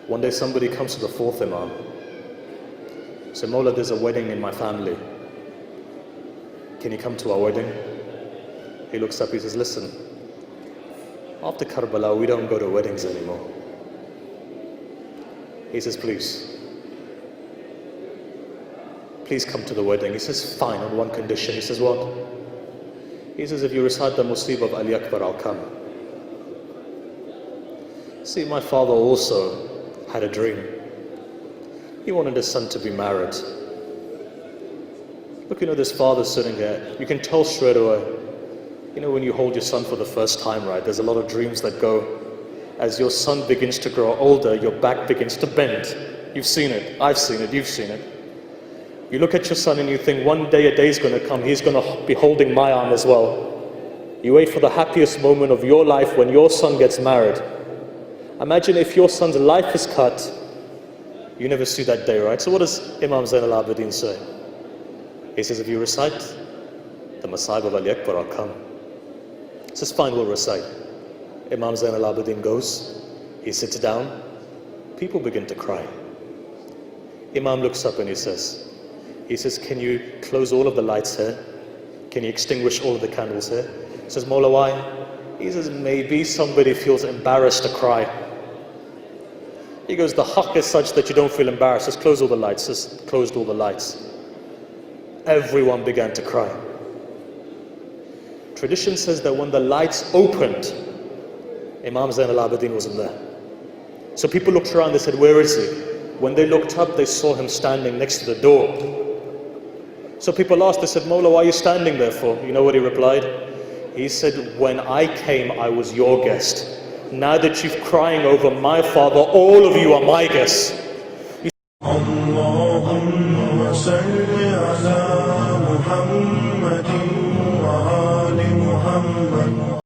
One day somebody comes to the fourth Imam. Say, Mawla, there's a wedding in my family. Can you come to our wedding? He looks up, he says, listen, after Karbala, we don't go to weddings anymore. He says, please come to the wedding. He says, fine, on one condition. He says, what? He says, if you recite the Musib of Ali Akbar, I'll come. See, my father also had a dream. He wanted his son to be married. Look, this father sitting here, you can tell straight away. When you hold your son for the first time, right, there's a lot of dreams that go. As your son begins to grow older, your back begins to bend. You've seen it, I've seen it, you've seen it. You look at your son and you think, one day a day is going to come, he's going to be holding my arm as well. You wait for the happiest moment of your life when your son gets married. Imagine if your son's life is cut, you never see that day, right? So what does Imam Zain al-Abidin say? He says, if you recite the Masa'ib of Ali Akbar, I'll come. He says, fine, we'll recite. Imam Zain al-Abidin goes, he sits down, people begin to cry. Imam looks up and he says, can you close all of the lights here? Can you extinguish all of the candles here? He says, Mawla, why? He says, maybe somebody feels embarrassed to cry. He goes, the haqq is such that you don't feel embarrassed. Just close all the lights. Just closed all the lights. Everyone began to cry. Tradition says that when the lights opened, Imam Zain al-Abidin wasn't there. So people looked around, they said, where is he? When they looked up, they saw him standing next to the door. So people asked, they said, Mawla, why are you standing there for? You know what he replied? He said, when I came, I was your guest. Now that you're crying over my father, all of you are my guests.